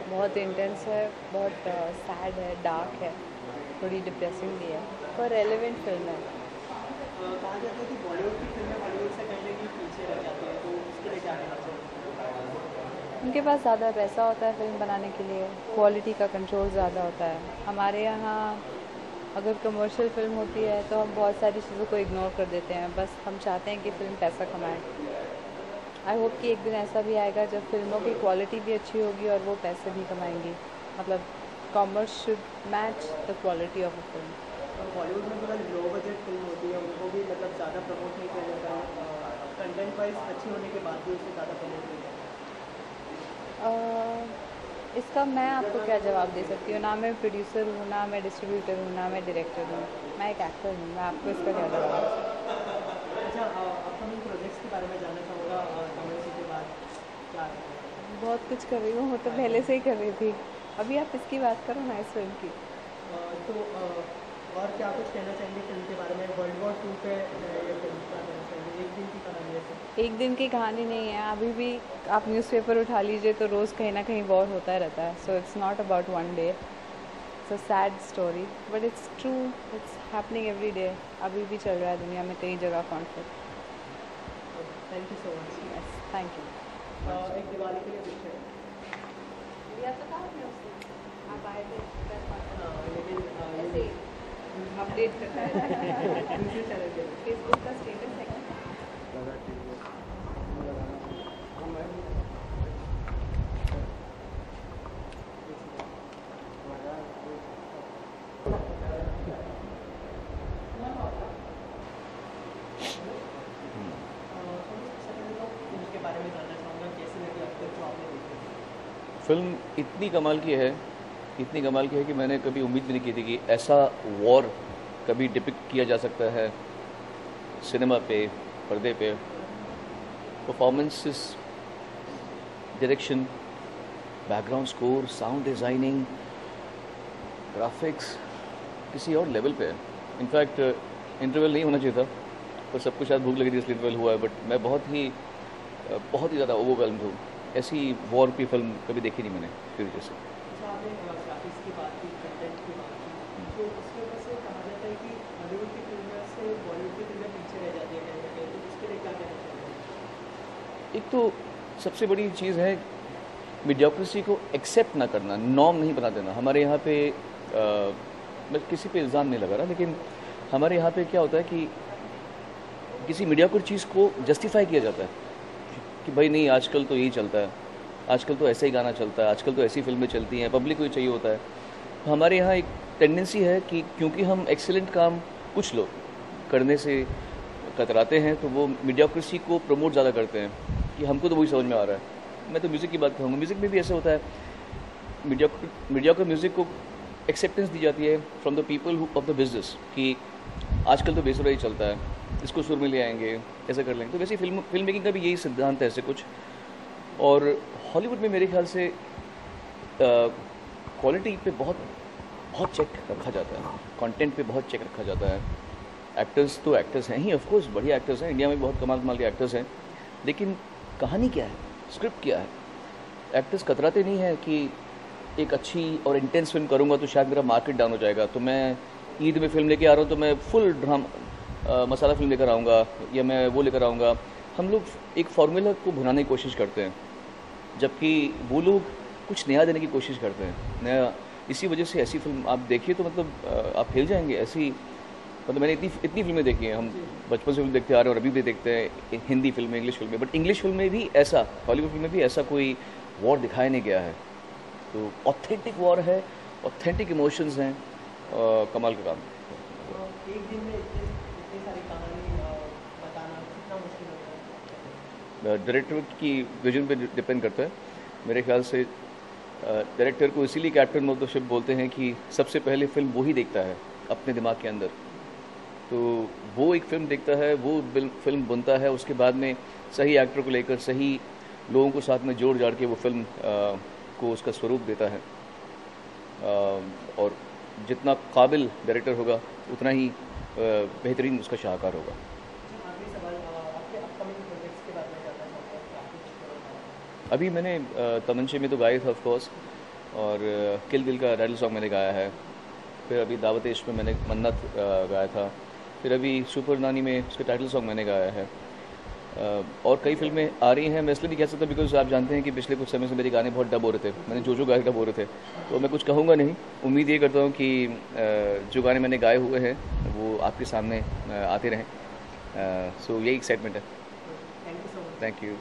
बहुत इंटेंस है, बहुत सैड है, डार्क है, थोड़ी डिप्रेसिंग भी है, पर रेलेवेंट फिल्म है। कहा जाता है कि बॉलीवुड की फिल्में हॉलीवुड से कहीं ना कहीं पीछे रह जाती हैं, तो उसके लिए क्या कहना चाहिए? उनके पास ज़्यादा पैसा होता है फिल्म बनाने के लिए, क्वालिटी का कंट्रोल ज़्यादा होता है। हमारे यहाँ अगर कमर्शियल फिल्म होती है तो हम बहुत सारी चीज़ों को इग्नोर कर देते हैं, बस हम चाहते हैं कि फ़िल्म पैसा कमाए। आई होप कि एक दिन ऐसा भी आएगा जब फिल्मों की क्वालिटी भी अच्छी होगी और वो पैसे भी कमाएंगी। मतलब commerce should match the quality of a film. Bollywood में थोड़ा लो बजट फिल्म होती है, उनको भी मतलब ज़्यादा प्रमोट नहीं किया जाता है, कंटेंट वाइज अच्छी होने के बाद भी उसे ज़्यादा प्रमोट नहीं किया इसका मैं आपको क्या जवाब दे सकती हूँ? ना मैं प्रोड्यूसर हूँ, ना मैं डिस्ट्रीब्यूटर हूँ, ना मैं डायरेक्टर हूँ। मैं एक एक्टर हूँ, मैं आपको इसका क्या जवाब दे सकती जाता। अच्छा, अपकमिंग प्रोजेक्ट्स के बारे में जानना चाहूँगा, तमिल के बाद क्या है? हूँ? बहुत कुछ कर रही हूँ, वो तो पहले से ही कर रही थी। अभी आप इसकी बात करो ना, इस फिल्म की। तो और क्या कुछ कहना चाहेंगे फिल्म के बारे में? वर्ल्ड वॉर 2 पे है ये फिल्म, क्या कहना चाहेंगे? एक दिन की कहानी है फिल्म। एक दिन की कहानी नहीं है, अभी भी आप न्यूज़पेपर उठा लीजिए तो रोज़ कहीं ना कहीं वॉर होता रहता है। So it's not about one day, it's a sad story, but it's true, it's happening every day. अभी भी चल रहा है दुनिया में कई जगह conflict. Thank you so much. Yes, thank you. एक दिवाली के लिए विश है। दिया तो था आपने उससे, आप आए थे प्रेस लेकिन कॉन्फ्रेंस ये ऐसे ही अपडेट करता है। दूसरे चैनल के लिए। फेसबुक का स्टेटस है क्या? सबसे पहले तो फिल्म के बारे में जानना चाहूँगा, कैसी लगी अब तक जो आपने देखी? फिल्म इतनी कमाल की है कि मैंने कभी उम्मीद भी नहीं की थी कि ऐसा वॉर कभी डिपिक्ट किया जा सकता है सिनेमा पे, पर्दे पे। Performances, direction, background score, sound designing, graphics किसी और लेवल पे है। इनफैक्ट इंटरवल नहीं होना चाहिए था, पर सबको शायद भूख लगी थी इसलिए इंटरवल हुआ है। बट मैं बहुत ही ज़्यादा ओवरवेल्म्ड हूँ। ऐसी वॉर की फिल्म कभी देखी नहीं मैंने फिर जैसे। अच्छा, आपने ग्राफिक्स की बात की, कंटेंट की बात की, तो उसके वजह से कहा जाता है कि हॉलीवुड की फिल्में से बॉलीवुड की फिल्में पीछे रह जाती है कहीं ना कहीं, तो उसके लिए क्या कहना चाहिए? एक तो सबसे बड़ी चीज़ है मीडियोक्रेसी को एक्सेप्ट ना करना, नॉर्म नहीं बना देना। हमारे यहाँ पे मैं किसी पे इल्ज़ाम नहीं लगा रहा, लेकिन हमारे यहाँ पे क्या होता है कि किसी मीडियोक्र चीज़ को जस्टिफाई किया जाता है कि भाई नहीं, आजकल तो यही चलता है, आजकल तो ऐसे ही गाना चलता है, आजकल तो ऐसी फिल्में चलती हैं, पब्लिक को ही चाहिए होता है। तो हमारे यहाँ एक टेंडेंसी है कि क्योंकि हम एक्सीलेंट काम कुछ लोग करने से कतराते हैं, तो वो मीडियोक्रेसी को प्रमोट ज़्यादा करते हैं कि हमको तो वही समझ में आ रहा है। मैं तो म्यूज़िक की बात कहूँगा, म्यूज़िक में भी ऐसा होता है। मीडियोक्र म्यूज़िक को एक्सेप्टेंस दी जाती है from the people of the business कि आजकल तो बेसुरा ही चलता है, इसको सुर में ले आएंगे, ऐसा कर लेंगे। तो वैसे फिल्म मेकिंग का भी यही सिद्धांत है ऐसे कुछ। और हॉलीवुड में मेरे ख्याल से क्वालिटी पे बहुत बहुत चेक रखा जाता है, कंटेंट पे बहुत चेक रखा जाता है। एक्टर्स तो एक्टर्स हैं ही, ऑफ कोर्स बढ़िया एक्टर्स हैं, इंडिया में बहुत कमाल कमाल के एक्टर्स हैं, लेकिन कहानी क्या है, स्क्रिप्ट क्या है। एक्टर्स कतराते नहीं हैं कि एक अच्छी और इंटेंस फिल्म करूँगा तो शायद मेरा मार्केट डाउन हो जाएगा, तो मैं ईद में फिल्म लेके आ रहा हूँ तो मैं फुल मसाला फिल्म लेकर आऊँगा, या मैं वो लेकर आऊँगा। हम लोग एक फार्मूला को भुनाने की कोशिश करते हैं, जबकि वो लोग कुछ नया देने की कोशिश करते हैं, नया। इसी वजह से ऐसी फिल्म आप देखिए तो मतलब आप हिल जाएंगे। ऐसी मतलब मैंने इतनी इतनी फिल्में देखी हैं, हम बचपन से फिल्म देखते आ रहे हैं और अभी भी देखते हैं, हिंदी फिल्में, इंग्लिश फिल्में। बट इंग्लिश फिल्म में भी ऐसा, हॉलीवुड फिल्म में भी ऐसा कोई वॉर दिखाया नहीं गया है। तो ऑथेंटिक वॉर है, ऑथेंटिक इमोशंस हैं, कमाल का काम। एक दिन में इतनी इतनी सारी कहानी बताना कितना मुश्किल होता है? डायरेक्टर की विजन पे डिपेंड करता है मेरे ख्याल से। डायरेक्टर को इसीलिए कैप्टन ऑफ द शिप बोलते हैं कि सबसे पहले फिल्म वो ही देखता है अपने दिमाग के अंदर। तो वो एक फ़िल्म देखता है, वो फिल्म बुनता है, उसके बाद में सही एक्टर को लेकर, सही लोगों को साथ में जोड़ जाड़ के वो फिल्म को उसका स्वरूप देता है। और जितना काबिल डायरेक्टर होगा उतना ही बेहतरीन उसका शाहकार होगा। अच्छा, आखिरी सवाल, आपके अपकमिंग प्रोजेक्ट्स के बारे में जानना चाहूँगा, क्या कुछ अभी मैंने तमंचे में तो गाए थे ऑफ कोर्स, और किल दिल का टाइटल सॉन्ग मैंने गाया है, फिर अभी दावत इश्क में मैंने मन्नत गाया था, फिर अभी सुपर नानी में उसके टाइटल सॉन्ग मैंने गाया है। और कई फिल्में आ रही हैं, मैं इसलिए नहीं कह सकता बिकॉज आप जानते हैं कि पिछले कुछ समय से मेरे गाने बहुत डब हो रहे थे, मैंने जो गाए डब हो रहे थे, तो मैं कुछ कहूँगा नहीं। उम्मीद ये करता हूँ कि जो गाने मैंने गाए हुए हैं वो आपके सामने आते रहें। सो यही एक्साइटमेंट है। Thank you so much. Thank you.